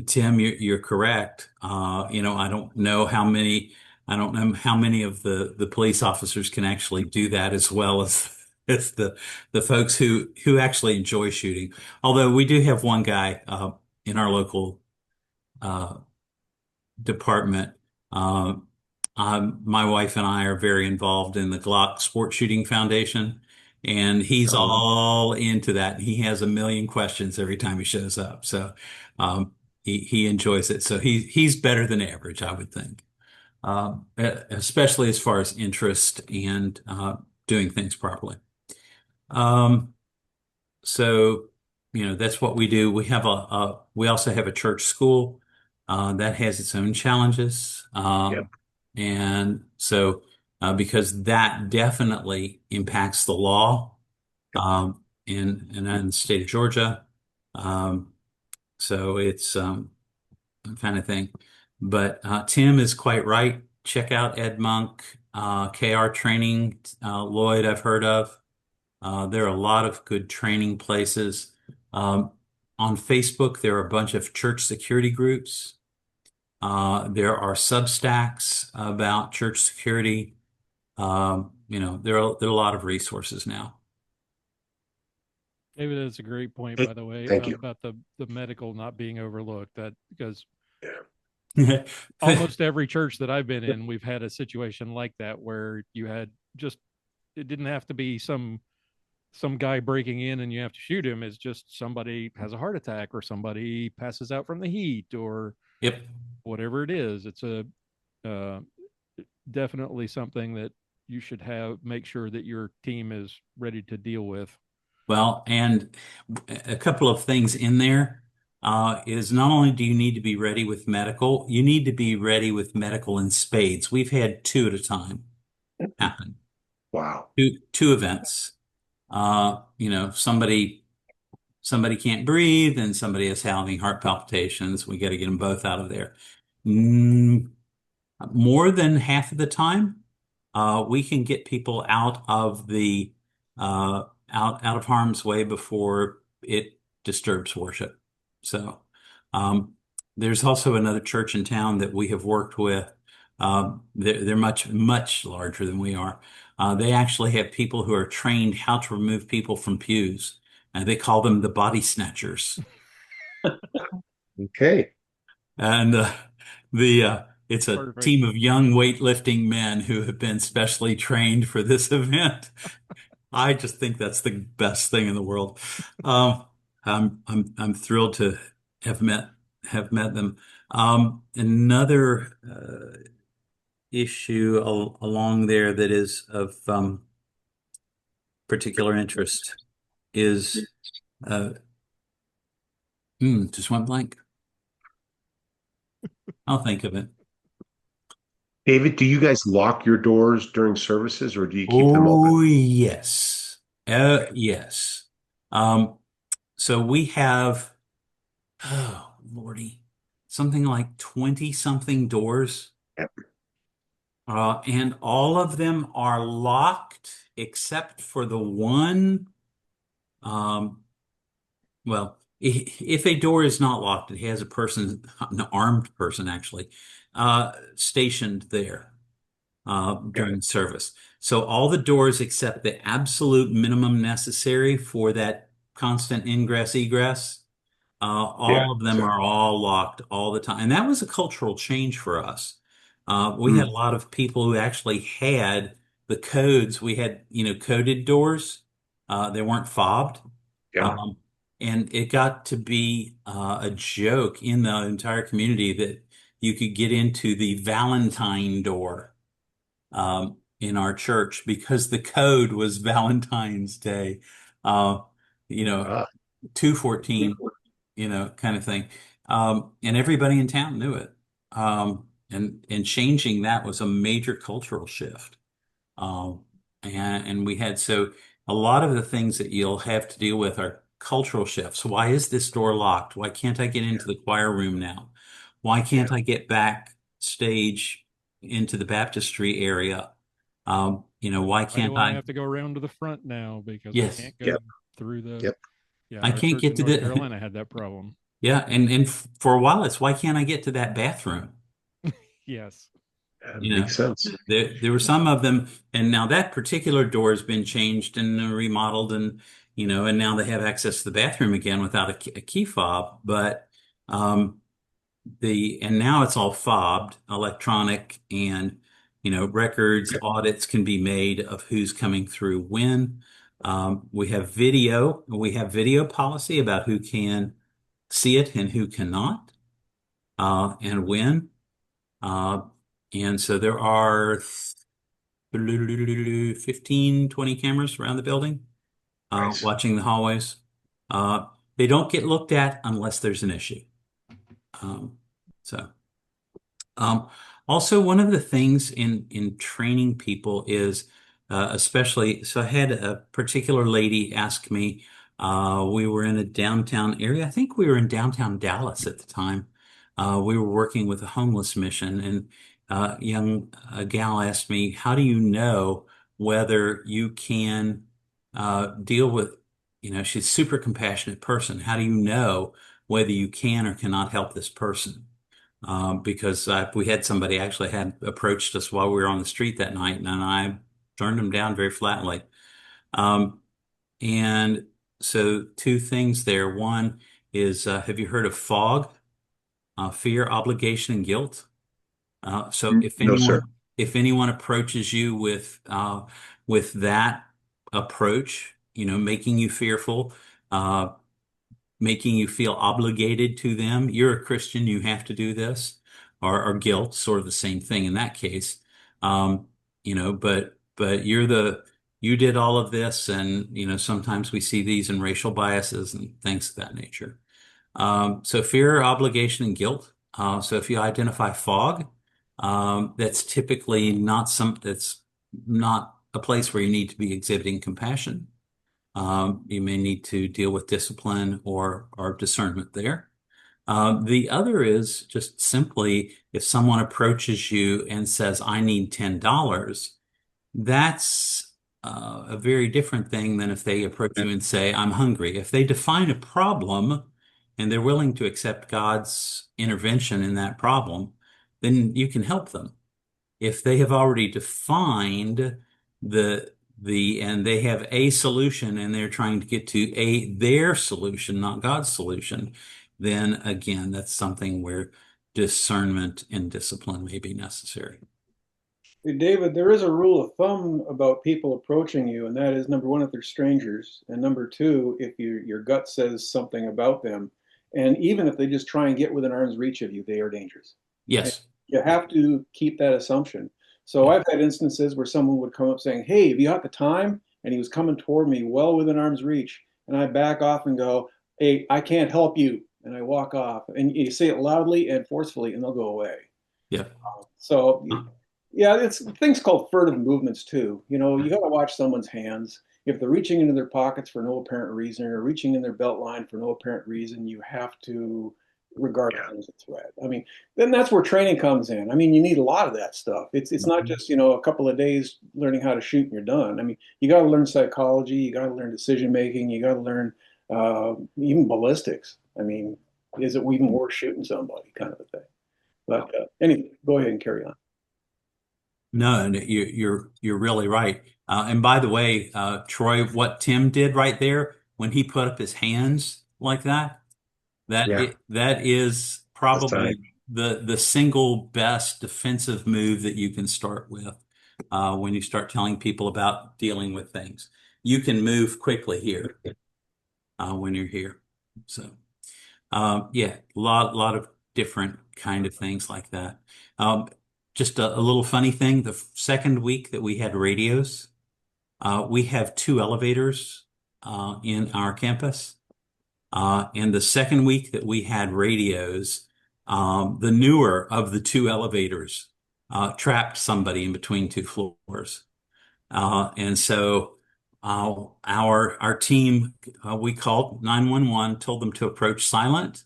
Tim, you're correct. I don't know how many of the police officers can actually do that as well as the folks who actually enjoy shooting. Although we do have one guy in our local department. My wife and I are very involved in the Glock Sport Shooting Foundation, and he's all into that. He has a million questions every time he shows up. So he enjoys it. So he's better than average, I would think, especially as far as interest and doing things properly. So, that's what we do. We also have a church school, that has its own challenges. Yep. And so, because that definitely impacts the law, in the state of Georgia. So it's, kind of thing. But, Tim is quite right. Check out Ed Monk, KR Training, Lloyd, I've heard of. There are a lot of good training places. On Facebook, there are a bunch of church security groups. There are Substacks about church security. There are a lot of resources now. David, that's a great point, by the way, Thank you. about the medical not being overlooked. That because Yeah. almost every church that I've been in, we've had a situation like that where you had it didn't have to be some guy breaking in and you have to shoot him. It's just somebody has a heart attack or somebody passes out from the heat or Yep. whatever it is. It's definitely something that you should make sure that your team is ready to deal with. Well, and a couple of things in there, is not only do you need to be ready with medical, you need to be ready with medical in spades. We've had two at a time happen. Wow. Two events. Somebody can't breathe and somebody is having heart palpitations. We got to get them both out of there. More than half of the time, we can get people out of out of harm's way before it disturbs worship. So, there's also another church in town that we have worked with. They're much, much larger than we are. They actually have people who are trained how to remove people from pews, and they call them the body snatchers. Okay. And it's a Perfect. team of young weightlifting men who have been specially trained for this event. I just think that's the best thing in the world. I'm thrilled to have met them. Another issue along there that is of particular interest is just went blank. I'll think of it. David, do you guys lock your doors during services or do you keep them open? Oh, yes. Yes. So we have, oh, Lordy, something like 20 something doors. Yep. And all of them are locked except for the one. Well, if a door is not locked, it has an armed person actually, stationed there during service. So all the doors except the absolute minimum necessary for that constant ingress egress, all of them are all locked all the time. And that was a cultural change for us. We had a lot of people who actually had the codes. We had, coded doors. They weren't fobbed. Yeah. And it got to be a joke in the entire community that you could get into the Valentine door in our church because the code was Valentine's Day, 214, kind of thing. And everybody in town knew it. And changing that was a major cultural shift. And we had, so a lot of the things that you'll have to deal with are cultural shifts. Why is this door locked? Why can't I get into the choir room now? Why can't I get backstage into the baptistry area? Why can't I have to go around to the front now because Yes. I can't go through the. Yep. Yeah, I our can't church get in to North the Carolina had that problem. Yeah, and for a while it's why can't I get to that bathroom? Yes. That makes sense. There were some of them, and now that particular door has been changed and remodeled, and and now they have access to the bathroom again without a key fob. But and now it's all fobbed, electronic, and records, audits can be made of who's coming through when. We have video. We have video policy about who can see it and who cannot, and when. And so there are 15, 20 cameras around the building. Nice. watching the hallways. They don't get looked at unless there's an issue. Um, so, um, Also one of the things in training people is, especially, so I had a particular lady ask me, we were in a downtown area. I think we were in downtown Dallas at the time. We were working with a homeless mission, and a gal asked me, how do you know whether you can deal with, she's a super compassionate person. How do you know whether you can or cannot help this person? Because we had somebody actually had approached us while we were on the street that night, and I turned them down very flatly. And so two things there. One is, have you heard of fog? Fear, obligation, and guilt. So No, sir. if anyone approaches you with that approach, making you fearful, making you feel obligated to them, you're a Christian, you have to do this, or guilt, sort of the same thing in that case. But you did all of this, and sometimes we see these in racial biases and things of that nature. So fear, obligation, and guilt. So if you identify fog, that's typically that's not a place where you need to be exhibiting compassion. You may need to deal with discipline or discernment there. The other is just simply if someone approaches you and says, I need $10, that's a very different thing than if they approach you and say, I'm hungry. If they define a problem and they're willing to accept God's intervention in that problem, then you can help them. If they have already defined and they have a solution and they're trying to get to their solution, not God's solution, then again, that's something where discernment and discipline may be necessary. Hey, David, there is a rule of thumb about people approaching you, and that is number one, if they're strangers, and number two, if your gut says something about them, and even if they just try and get within arm's reach of you, they are dangerous. Yes. And you have to keep that assumption. So I've had instances where someone would come up saying, hey, have you got the time? And he was coming toward me well within arm's reach. And I back off and go, hey, I can't help you. And I walk off. And you say it loudly and forcefully, and they'll go away. Yeah. Yeah, it's things called furtive movements too. You got to watch someone's hands. If they're reaching into their pockets for no apparent reason or reaching in their belt line for no apparent reason, you have to regard them as a threat. I mean, then that's where training comes in. I mean, you need a lot of that stuff. It's not just, a couple of days learning how to shoot and you're done. I mean, you got to learn psychology, you got to learn decision making, you got to learn even ballistics. I mean, is it even worth shooting somebody kind of a thing? But anyway, go ahead and carry on. No, you're really right. And by the way, Troy, what Tim did right there when he put up his hands like that, that is probably the single best defensive move that you can start with when you start telling people about dealing with things. You can move quickly here when you're here. So, a lot of different kind of things like that. Just a little funny thing, the second week that we had radios, we have 2 elevators in our campus. And the second week that we had radios, the newer of the 2 elevators trapped somebody in between 2 floors. And so our team, we called 911, told them to approach silent.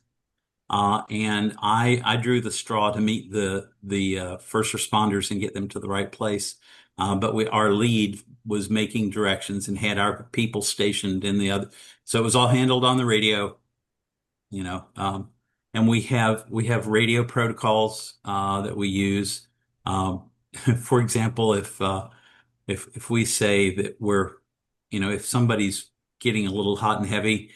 And I drew the straw to meet the first responders and get them to the right place. But our lead was making directions and had our people stationed in the other. So it was all handled on the radio, and we have radio protocols that we use. For example, if we say that we're, if somebody's getting a little hot and heavy,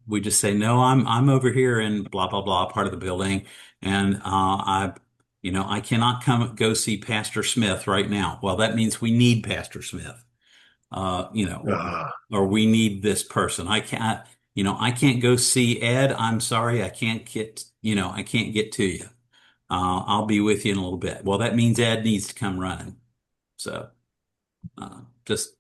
we just say, no, I'm over here in blah, blah, blah, part of the building. And, I cannot go see Pastor Smith right now. Well, that means we need Pastor Smith, or we need this person. I can't go see Ed. I'm sorry. I can't get to you. I'll be with you in a little bit. Well, that means Ed needs to come running. So, just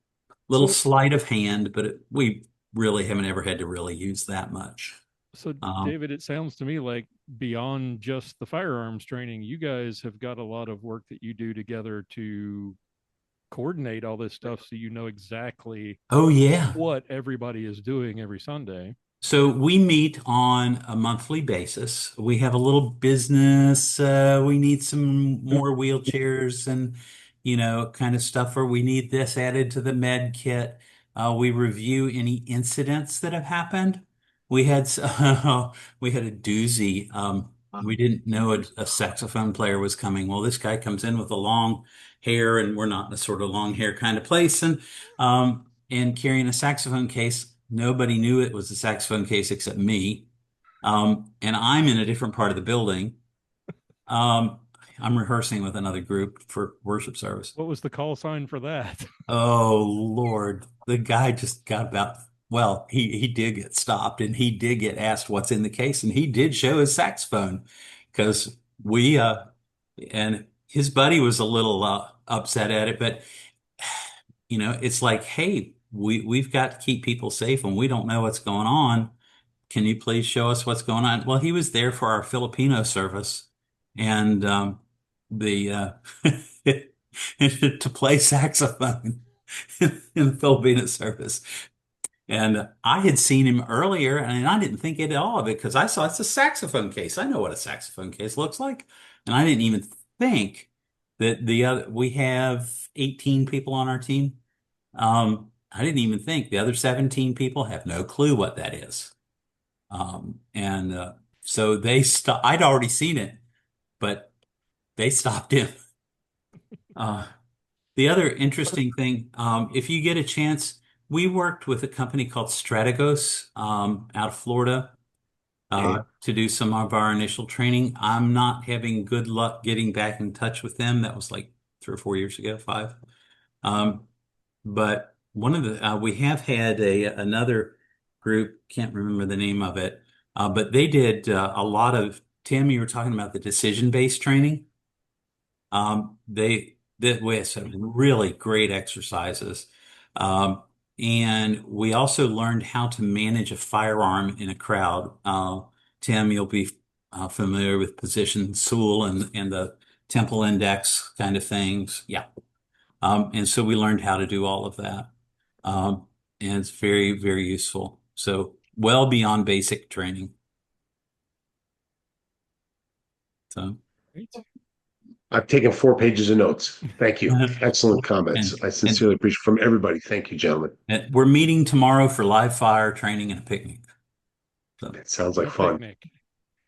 little sleight of hand, but we really haven't ever had to really use that much. So, David, it sounds to me like beyond just the firearms training, you guys have got a lot of work that you do together to coordinate all this stuff so you know exactly what everybody is doing every Sunday. So we meet on a monthly basis. We have a little business. We need some more wheelchairs and, kind of stuff, or we need this added to the med kit. We review any incidents that have happened. We had we had a doozy. We didn't know a saxophone player was coming. Well, this guy comes in with a long hair, and we're not in a sort of long hair kind of place, and carrying a saxophone case. Nobody knew it was a saxophone case except me. And I'm in a different part of the building. I'm rehearsing with another group for worship service. What was the call sign for that? Oh, Lord. The guy just got he did get stopped, and he did get asked what's in the case, and he did show his saxophone because and his buddy was a little upset at it, but it's like, hey, we've got to keep people safe, and we don't know what's going on. Can you please show us what's going on? Well, he was there for our Filipino service, and to play saxophone in the Filipino service. And I had seen him earlier, and I didn't think at all of it because I saw it's a saxophone case. I know what a saxophone case looks like, and I didn't even think that we have 18 people on our team. I didn't even think the other 17 people have no clue what that is. So they I'd already seen it, but they stopped him. The other interesting thing, if you get a chance, we worked with a company called Strategos out of Florida to do some of our initial training. I'm not having good luck getting back in touch with them. That was like 3 or 4 years ago, 5. But one of the we have had another group, can't remember the name of it, but they did a lot of, Tim, you were talking about the decision-based training. They did with some really great exercises. And we also learned how to manage a firearm in a crowd. Tim, you'll be familiar with position Sewell and the temple index kind of things. Yeah. And so we learned how to do all of that. And it's very, very useful. So well beyond basic training. So. I've taken 4 pages of notes. Thank you. Excellent comments. I sincerely appreciate it from everybody. Thank you, gentlemen. We're meeting tomorrow for live fire training and a picnic. So, it sounds like fun. Picnic.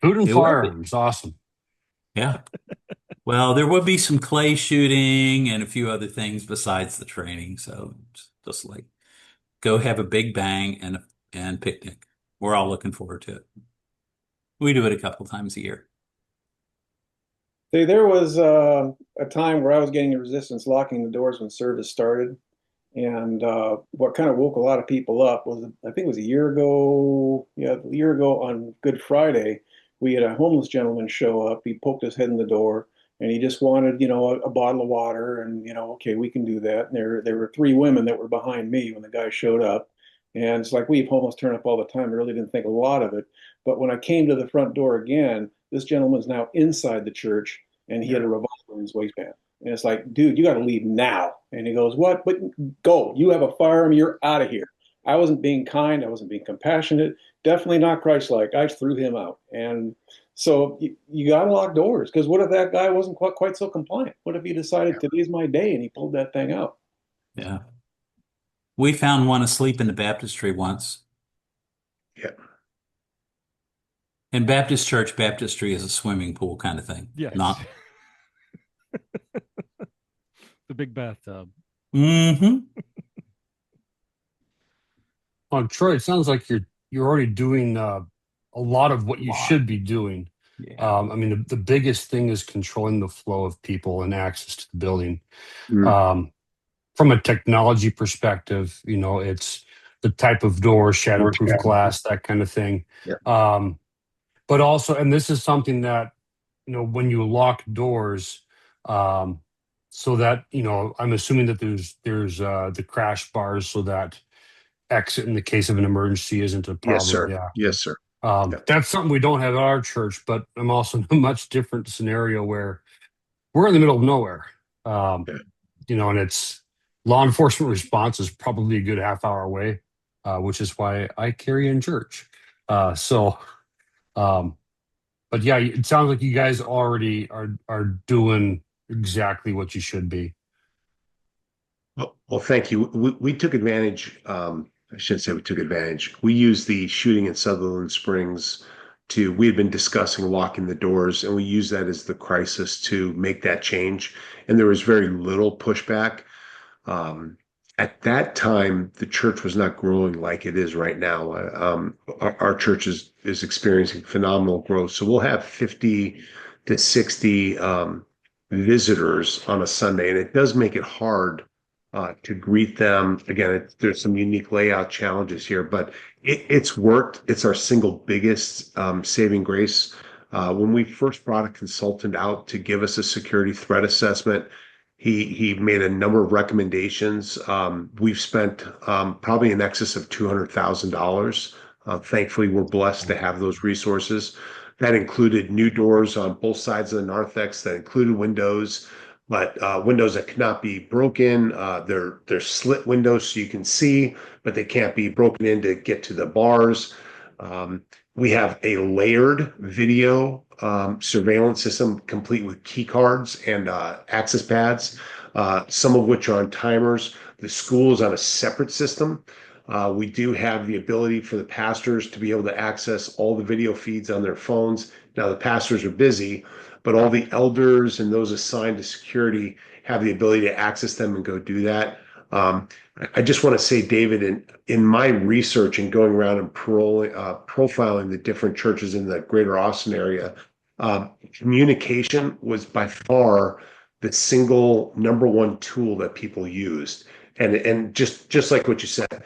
Food and firearms. Awesome. Yeah. Well, there will be some clay shooting and a few other things besides the training. So just like go have a big bang and picnic. We're all looking forward to it. We do it a couple times a year. There was a time where I was getting the resistance locking the doors when service started. And what kind of woke a lot of people up was, I think it was a year ago on Good Friday, we had a homeless gentleman show up. He poked his head in the door and he just wanted, a bottle of water and, okay, we can do that. And there were 3 women that were behind me when the guy showed up. And it's like, we have homeless turn up all the time. I really didn't think a lot of it. But when I came to the front door again, this gentleman's now inside the church and he had a revolver in his waistband. And it's like, dude, you got to leave now. And he goes, what? But go. You have a firearm. You're out of here. I wasn't being kind. I wasn't being compassionate. Definitely not Christ-like. I threw him out. And so you got to lock doors, because what if that guy wasn't quite so compliant? What if he decided today's my day and he pulled that thing out? Yeah. We found one asleep in the baptistry once. Yeah. In Baptist church, baptistry is a swimming pool kind of thing. Yes. Not. The big bathtub. Mm-hmm. Well, Troy, it sounds like you're already doing a lot of what you should be doing. Yeah. I mean, the biggest thing is controlling the flow of people and access to the building. Mm. From a technology perspective, it's the type of door, shatterproof glass, that kind of thing. Yeah. But also, and this is something that, when you lock doors, so that, I'm assuming that there's the crash bars so that exit in the case of an emergency isn't a problem. Yes, sir. Yeah. Yes, sir. That's something we don't have at our church, but I'm also in a much different scenario where we're in the middle of nowhere. And it's law enforcement response is probably a good half hour away, which is why I carry in church. But yeah, it sounds like you guys already are doing exactly what you should be. Well, thank you. We took advantage. I shouldn't say we took advantage. We used the shooting in Sutherland Springs we had been discussing locking the doors, and we used that as the crisis to make that change. And there was very little pushback. At that time, the church was not growing like it is right now. Our church is experiencing phenomenal growth. So we'll have 50 to 60 visitors on a Sunday, and it does make it hard to greet them. Again, there's some unique layout challenges here, but it's worked. It's our single biggest saving grace. When we first brought a consultant out to give us a security threat assessment, he made a number of recommendations. We've spent probably in excess of $200,000. Thankfully, we're blessed to have those resources. That included new doors on both sides of the narthex. That included windows, but windows that cannot be broken. They're slit windows so you can see, but they can't be broken in to get to the bars. We have a layered video surveillance system complete with key cards and access pads, some of which are on timers. The school is on a separate system. We do have the ability for the pastors to be able to access all the video feeds on their phones. Now, the pastors are busy, but all the elders and those assigned to security have the ability to access them and go do that. I just want to say, David, in my research and going around and profiling the different churches in the greater Austin area, communication was by far the single number one tool that people used. And just like what you said,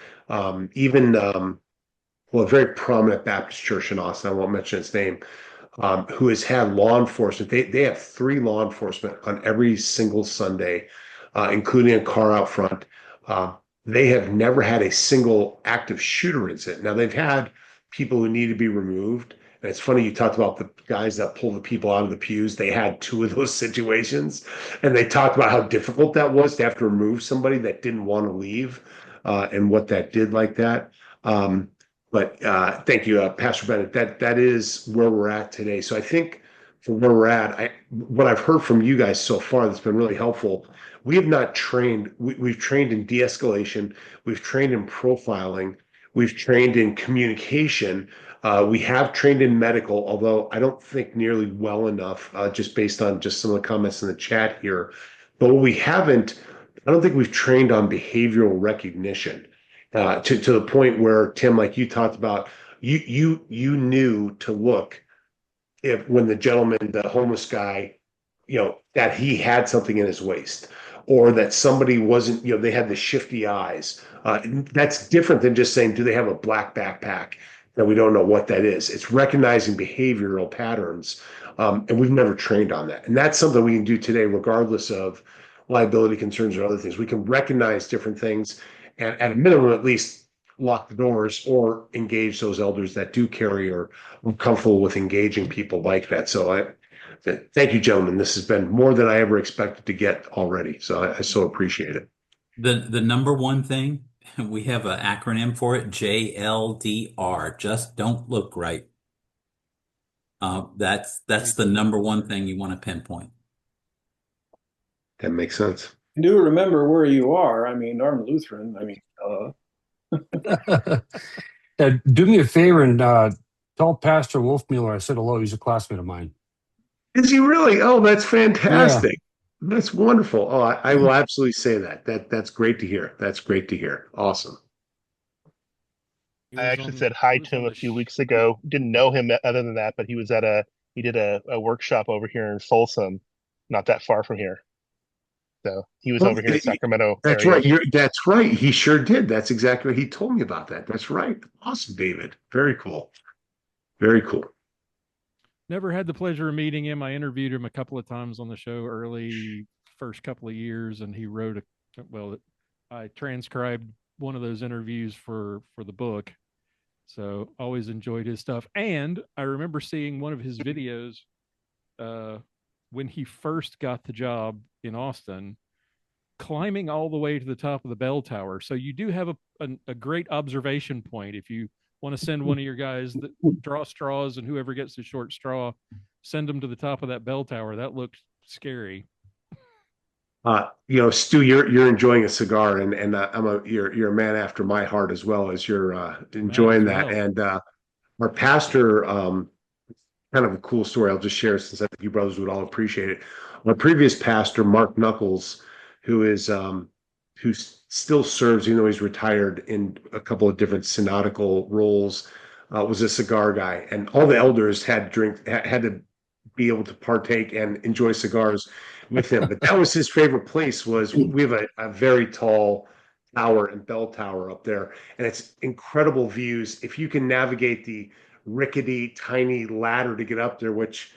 even a very prominent Baptist church in Austin, I won't mention its name, who has had law enforcement. They have 3 law enforcement on every single Sunday, including a car out front. They have never had a single active shooter incident. Now, they've had people who need to be removed. And it's funny, you talked about the guys that pull the people out of the pews. They had 2 of those situations. And they talked about how difficult that was to have to remove somebody that didn't want to leave and what that did like that. But thank you, Pastor Bennett. That is where we're at today. So I think for where we're at, what I've heard from you guys so far that's been really helpful, we have not trained. We've trained in de-escalation. We've trained in profiling. We've trained in communication. We have trained in medical, although I don't think nearly well enough, just based on just some of the comments in the chat here. But what we haven't, I don't think we've trained on behavioral recognition to the point where, Tim, like you talked about, you knew to look when the gentleman, the homeless guy, that he had something in his waist, or that somebody wasn't, they had the shifty eyes. That's different than just saying, do they have a black backpack? That we don't know what that is. It's recognizing behavioral patterns, and we've never trained on that. And that's something we can do today, regardless of liability concerns or other things. We can recognize different things, and at a minimum, at least lock the doors or engage those elders that do carry or are comfortable with engaging people like that. So thank you, gentlemen. This has been more than I ever expected to get already. So I so appreciate it. The number one thing, we have an acronym for it, JLDR. Just don't look right. That's the number one thing you want to pinpoint. That makes sense. Do remember where you are. I mean, Armed Lutheran. I mean, do me a favor and tell Pastor Wolfmueller I said hello. He's a classmate of mine. Is he really? Oh, that's fantastic. Yeah. That's wonderful. Oh, I will absolutely say that. That's great to hear. That's great to hear. Awesome. I actually said hi to him a few weeks ago. Didn't know him other than that, but he was he did a workshop over here in Folsom, not that far from here. So he was over here in Sacramento. That's area. Right. That's right. He sure did. That's exactly what he told me about that. That's right. Awesome, David. Very cool. Very cool. Never had the pleasure of meeting him. I interviewed him a couple of times on the show early first couple of years, and he wrote I transcribed one of those interviews for the book. So always enjoyed his stuff. And I remember seeing one of his videos when he first got the job in Austin, climbing all the way to the top of the bell tower. So you do have a great observation point. If you want to send one of your guys that draw straws, and whoever gets the short straw, send them to the top of that bell tower. That looks scary. Stu, you're enjoying a cigar, and you're a man after my heart as well, as you're enjoying that. Well. And our pastor, kind of a cool story I'll just share, since I think you brothers would all appreciate it. My previous pastor, Mark Knuckles, who still serves, even though he's retired, in a couple of different synodical roles, was a cigar guy, and all the elders had to be able to partake and enjoy cigars with him. But that was his favorite place. We have a very tall tower and bell tower up there, and it's incredible views. If you can navigate the rickety, tiny ladder to get up there, which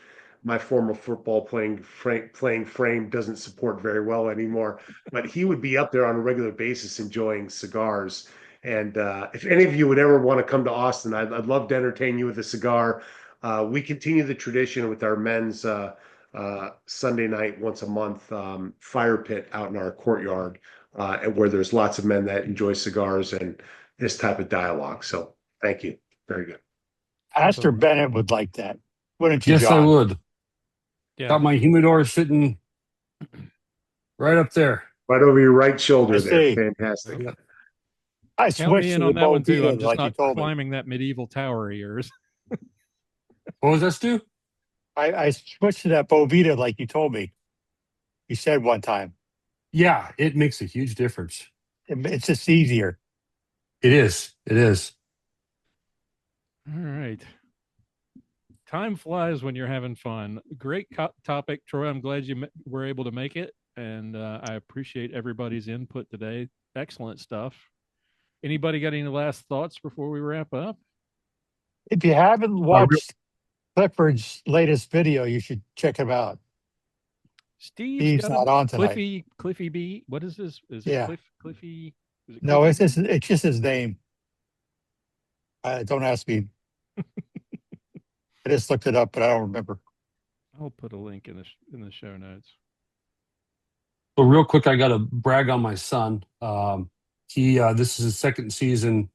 my former football playing frame doesn't support very well anymore, but he would be up there on a regular basis enjoying cigars. And if any of you would ever want to come to Austin, I'd love to entertain you with a cigar. We continue the tradition with our men's Sunday night, once a month, fire pit out in our courtyard, where there's lots of men that enjoy cigars and this type of dialogue. So thank you. Very good. Pastor Bennett would like that, wouldn't you, Yes, John? I would. Yeah. Got my humidor sitting right up there. Right over your right shoulder there. Fantastic. Yeah. I Count me switched in to on the that one too. Bovita, I'm just like you not told me. climbing that medieval tower of yours. What was that, Stu? I switched to that Bovita like you told me. You said one time. Yeah, it makes a huge difference. It's just easier. It is. It is. All right. Time flies when you're having fun. Great topic, Troy. I'm glad you were able to make it, and I appreciate everybody's input today. Excellent stuff. Anybody got any last thoughts before we wrap up? If you haven't watched Clifford's latest video, you should check him out. Steve's not on tonight. Cliffy B. What is this? Is it Yeah. Cliffy? Is it No, Cliffy? it's just his name. Don't ask me. I just looked it up, but I don't remember. I'll put a link in the show notes. Well, real quick, I got to brag on my son. This is his second season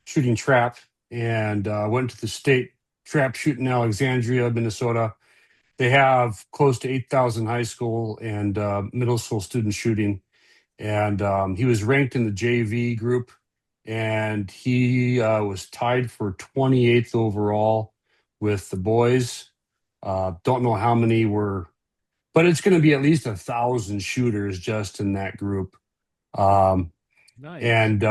shooting trap, and went to the state trap shoot in Alexandria, Minnesota. They have close to 8,000 high school and middle school students shooting, and he was ranked in the JV group, and he was tied for 28th overall with the boys. Don't know how many were, but it's going to be at least 1,000 shooters just in that group. Nice. And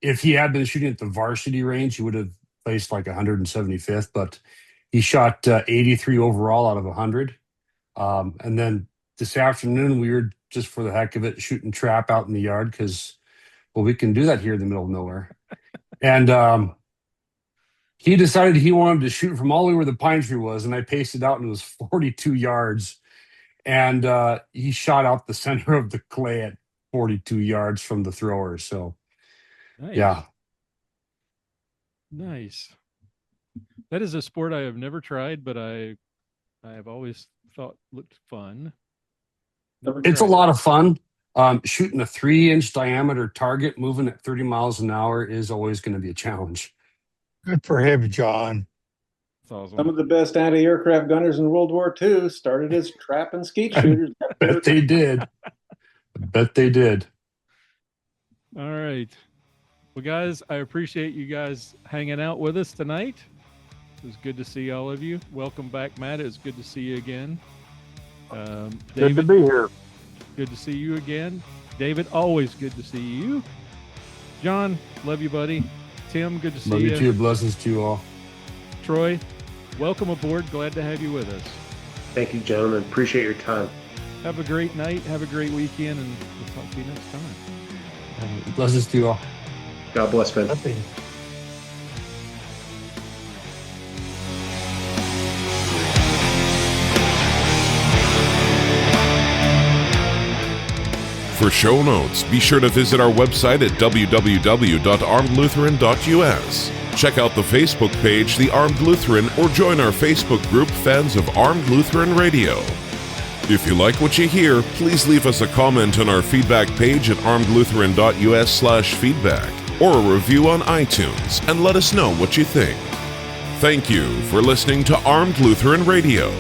if he had been shooting at the varsity range, he would have placed like 175th, but he shot 83 overall out of 100. And then this afternoon, we were just for the heck of it shooting trap out in the yard because, well, we can do that here in the middle of nowhere. And he decided he wanted to shoot from all the way where the pine tree was, and I paced it out, and it was 42 yards. And he shot out the center of the clay at 42 yards from the thrower. So, nice. Yeah. Nice. That is a sport I have never tried, but I have always thought looked fun. It's a lot of fun. Shooting a 3-inch diameter target, moving at 30 miles an hour is always going to be a challenge. Good for him, John. That's awesome. Some of the best anti-aircraft gunners in World War II started as trap and skeet shooters. Bet they did. Bet they did. All right. Well, guys, I appreciate you guys hanging out with us tonight. It was good to see all of you. Welcome back, Matt. It was good to see you again. Good David, to be here. good to see you again. David, always good to see you. John, love you, buddy. Tim, good to see Love you. you too. Blessings to you all. Troy, welcome aboard. Glad to have you with us. Thank you, gentlemen. Appreciate your time. Have a great night. Have a great weekend, and we'll talk to you next time. Blessings to you all. God bless, man. For show notes, be sure to visit our website at www.armedlutheran.us. Check out the Facebook page, The Armed Lutheran, or join our Facebook group, Fans of Armed Lutheran Radio. If you like what you hear, please leave us a comment on our feedback page at armedlutheran.us/feedback or a review on iTunes and let us know what you think. Thank you for listening to Armed Lutheran Radio.